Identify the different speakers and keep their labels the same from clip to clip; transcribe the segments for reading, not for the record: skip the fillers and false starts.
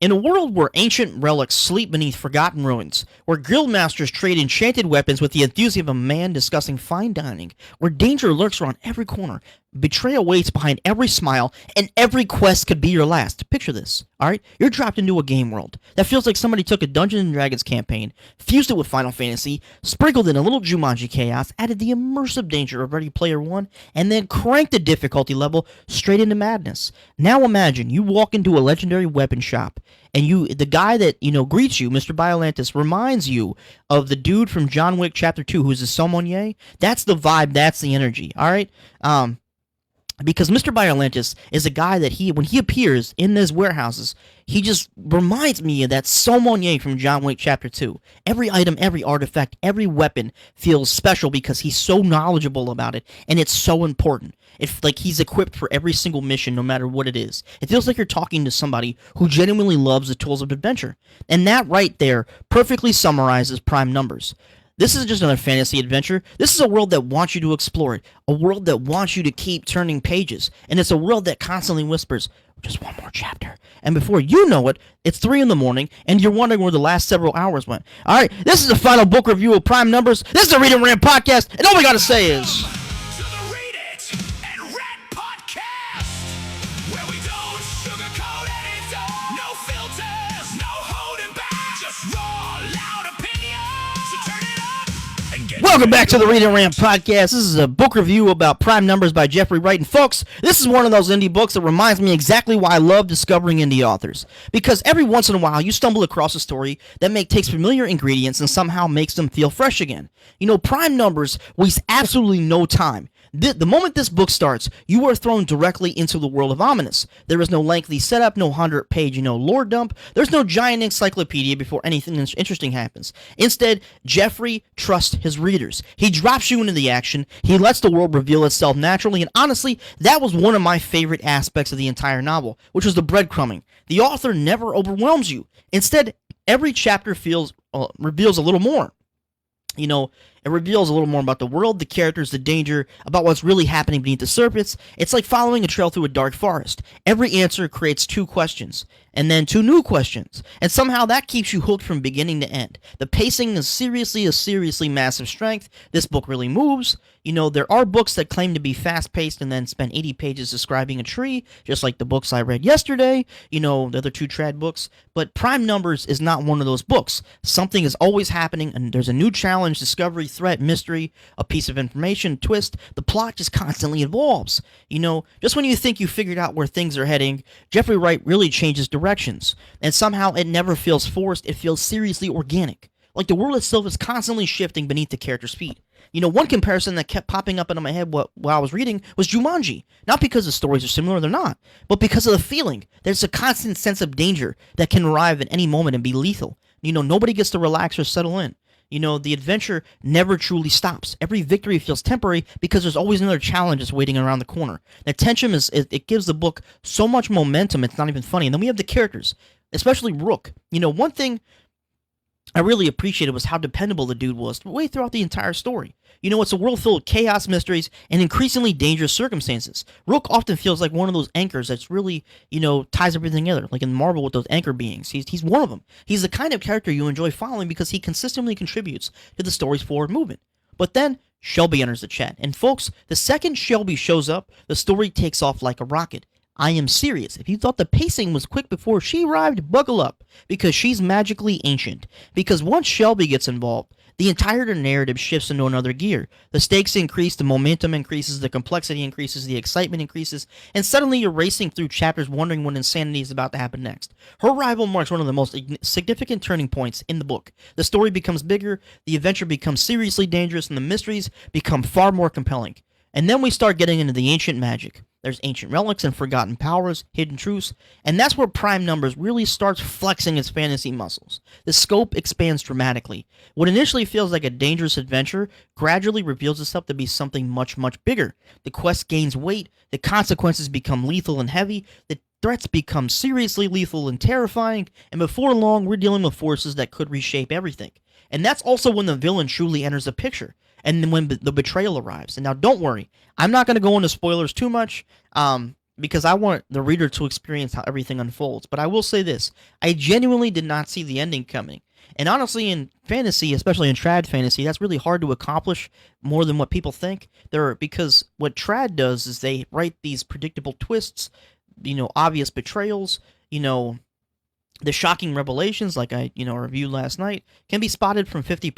Speaker 1: In a world where ancient relics sleep beneath forgotten ruins, where guild masters trade enchanted weapons with the enthusiasm of a man discussing fine dining, where danger lurks around every corner, betrayal waits behind every smile, and every quest could be your last. Picture this, alright? You're dropped into a game world that feels like somebody took a Dungeons and Dragons campaign, fused it with Final Fantasy, sprinkled in a little Jumanji chaos, added the immersive danger of Ready Player One, and then cranked the difficulty level straight into madness. Now imagine you walk into a legendary weapon shop, and the guy that greets you, Mr. Biolantis, reminds you of the dude from John Wick Chapter 2, who's a sommelier. That's the vibe, that's the energy, alright? Because Mr. Biolantis is a guy that when he appears in those warehouses, he just reminds me of that sommelier from John Wick Chapter 2. Every item, every artifact, every weapon feels special because he's so knowledgeable about it, and it's so important. It's like he's equipped for every single mission, no matter what it is. It feels like you're talking to somebody who genuinely loves the tools of adventure. And that right there perfectly summarizes prime numbers. This is just another fantasy adventure. This is a world that wants you to explore it. A world that wants you to keep turning pages. And it's a world that constantly whispers, just one more chapter. And before you know it, it's 3 in the morning, and you're wondering where the last several hours went. Alright, this is the final book review of Prime Numbers. This is the Read and Rant Podcast, and all we gotta say is... Welcome back to the Read and Rant Podcast. This is a book review about Prime Numbers by Geoffrey Wright. And folks, this is one of those indie books that reminds me exactly why I love discovering indie authors. Because every once in a while, you stumble across a story that takes familiar ingredients and somehow makes them feel fresh again. Prime Numbers wastes absolutely no time. The moment this book starts, you are thrown directly into the world of Ominous. There is no lengthy setup, no 100-page, lore dump. There's no giant encyclopedia before anything interesting happens. Instead, Geoffrey trusts his readers. He drops you into the action. He lets the world reveal itself naturally, and honestly, that was one of my favorite aspects of the entire novel, which was the breadcrumbing. The author never overwhelms you. Instead, every chapter reveals a little more. It reveals a little more about the world, the characters, the danger, about what's really happening beneath the surface. It's like following a trail through a dark forest. Every answer creates 2 questions, and then 2 new questions, and somehow that keeps you hooked from beginning to end. The pacing is a seriously massive strength. This book really moves. There are books that claim to be fast-paced and then spend 80 pages describing a tree, just like the books I read yesterday, the other 2 trad books, but Prime Numbers is not one of those books. Something is always happening, and there's a new challenge, discovery, threat, mystery, a piece of information, twist. The plot just constantly evolves. Just when you think you figured out where things are heading, Geoffrey Wright really changes directions, and somehow it never feels forced. It feels seriously organic. Like the world itself is constantly shifting beneath the character's feet. One comparison that kept popping up into my head while I was reading was Jumanji. Not because the stories are similar, they're not, but because of the feeling. There's a constant sense of danger that can arrive at any moment and be lethal. Nobody gets to relax or settle in. The adventure never truly stops. Every victory feels temporary because there's always another challenge that's waiting around the corner. The tension it gives the book so much momentum, it's not even funny. And then we have the characters, especially Rook. One thing I really appreciated was how dependable the dude was way throughout the entire story. It's a world filled with chaos, mysteries, and increasingly dangerous circumstances. Rook often feels like one of those anchors that's really, ties everything together, like in Marvel with those anchor beings. He's one of them. He's the kind of character you enjoy following because he consistently contributes to the story's forward movement. But then, Shelby enters the chat. And folks, the second Shelby shows up, the story takes off like a rocket. I am serious. If you thought the pacing was quick before she arrived, buckle up, because she's magically ancient. Because once Shelby gets involved, the entire narrative shifts into another gear. The stakes increase, the momentum increases, the complexity increases, the excitement increases, and suddenly you're racing through chapters wondering what insanity is about to happen next. Her arrival marks one of the most significant turning points in the book. The story becomes bigger, the adventure becomes seriously dangerous, and the mysteries become far more compelling. And then we start getting into the ancient magic. There's ancient relics and forgotten powers, hidden truths, and that's where Prime Numbers really starts flexing its fantasy muscles. The scope expands dramatically. What initially feels like a dangerous adventure gradually reveals itself to be something much, much bigger. The quest gains weight, the consequences become lethal and heavy, the threats become seriously lethal and terrifying, and before long we're dealing with forces that could reshape everything. And that's also when the villain truly enters the picture. And then when the betrayal arrives. And now don't worry, I'm not going to go into spoilers too much. because I want the reader to experience how everything unfolds. But I will say this: I genuinely did not see the ending coming. And honestly, in fantasy, especially in trad fantasy, that's really hard to accomplish more than what people think. Because what trad does is they write these predictable twists, obvious betrayals, the shocking revelations, like I reviewed last night, can be spotted from 50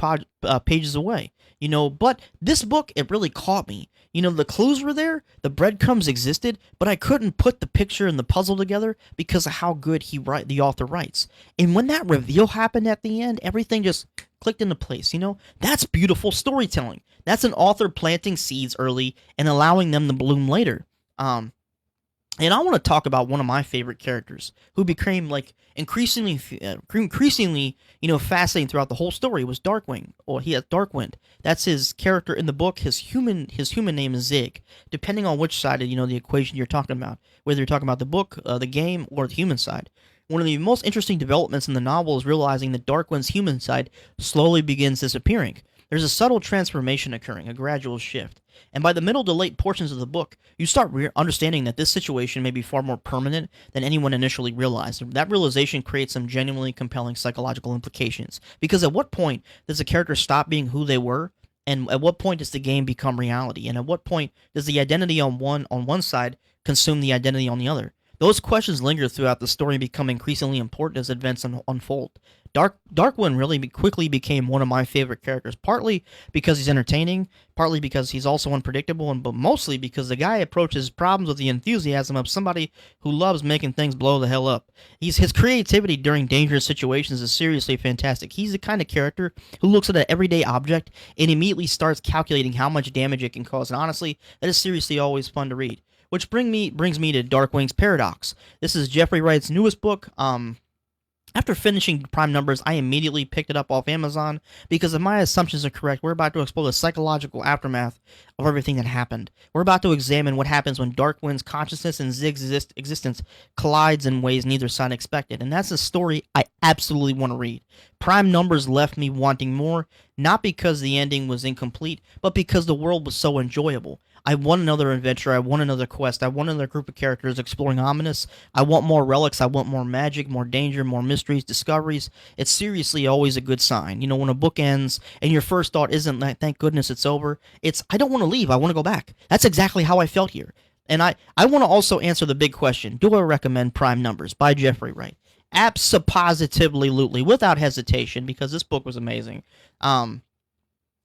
Speaker 1: pages away. But this book, it really caught me. The clues were there, the breadcrumbs existed, but I couldn't put the picture and the puzzle together because of how good the author writes. And when that reveal happened at the end, everything just clicked into place. That's beautiful storytelling. That's an author planting seeds early and allowing them to bloom later. And I want to talk about one of my favorite characters who became like increasingly, fascinating throughout the whole story. Was Darkwing, or he has Darkwind. That's his character in the book. His human name is Zig. Depending on which side of the equation you're talking about, whether you're talking about the book, the game, or the human side. One of the most interesting developments in the novel is realizing that Darkwind's human side slowly begins disappearing. There's a subtle transformation occurring, a gradual shift. And by the middle to late portions of the book, you start understanding that this situation may be far more permanent than anyone initially realized. That realization creates some genuinely compelling psychological implications. Because at what point does a character stop being who they were? And at what point does the game become reality? And at what point does the identity on one side consume the identity on the other? Those questions linger throughout the story and become increasingly important as events unfold. Darkwind really quickly became one of my favorite characters, partly because he's entertaining, partly because he's also unpredictable, but mostly because the guy approaches problems with the enthusiasm of somebody who loves making things blow the hell up. His creativity during dangerous situations is seriously fantastic. He's the kind of character who looks at an everyday object and immediately starts calculating how much damage it can cause, and honestly, that is seriously always fun to read. Which brings me to Darkwing's Paradox. This is Geoffrey Wright's newest book. After finishing Prime Numbers, I immediately picked it up off Amazon because if my assumptions are correct, we're about to explore the psychological aftermath of everything that happened. We're about to examine what happens when Darkwind's consciousness and Zig's existence collides in ways neither side expected, and that's a story I absolutely want to read. Prime Numbers left me wanting more, not because the ending was incomplete, but because the world was so enjoyable. I want another adventure, I want another quest, I want another group of characters exploring Ominous, I want more relics, I want more magic, more danger, more mysteries, discoveries. It's seriously always a good sign. When a book ends and your first thought isn't, thank goodness it's over, it's, I don't want to leave, I want to go back. That's exactly how I felt here. And I want to also answer the big question, do I recommend Prime Numbers by Geoffrey Wright? Abso-positively-lutely, without hesitation, because this book was amazing.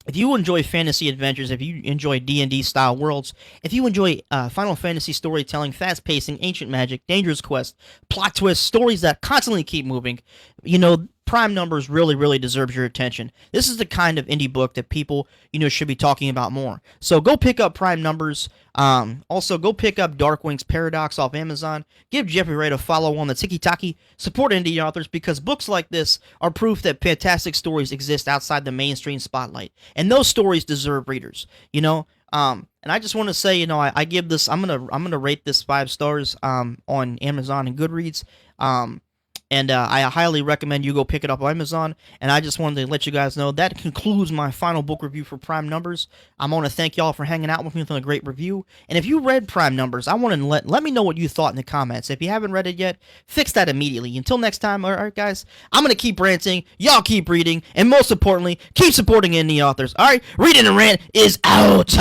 Speaker 1: If you enjoy fantasy adventures, if you enjoy D&D style worlds, if you enjoy Final Fantasy storytelling, fast pacing, ancient magic, dangerous quest, plot twists, stories that constantly keep moving, Prime Numbers really deserves your attention. This is the kind of indie book that people, should be talking about more. So go pick up Prime Numbers. Also, go pick up Darkwing's Paradox off Amazon. Give Geoffrey Wright a follow on the Tiki-Taki. Support indie authors because books like this are proof that fantastic stories exist outside the mainstream spotlight. And those stories deserve readers, And I just want to say, I give this, I'm gonna rate this 5 stars on Amazon and Goodreads. And I highly recommend you go pick it up on Amazon. And I just wanted to let you guys know that concludes my final book review for Prime Numbers. I want to thank y'all for hanging out with me for a great review. And if you read Prime Numbers, I want to let me know what you thought in the comments. If you haven't read it yet, fix that immediately. Until next time, all right, guys, I'm going to keep ranting. Y'all keep reading. And most importantly, keep supporting indie authors. All right, Reading and Rant is out.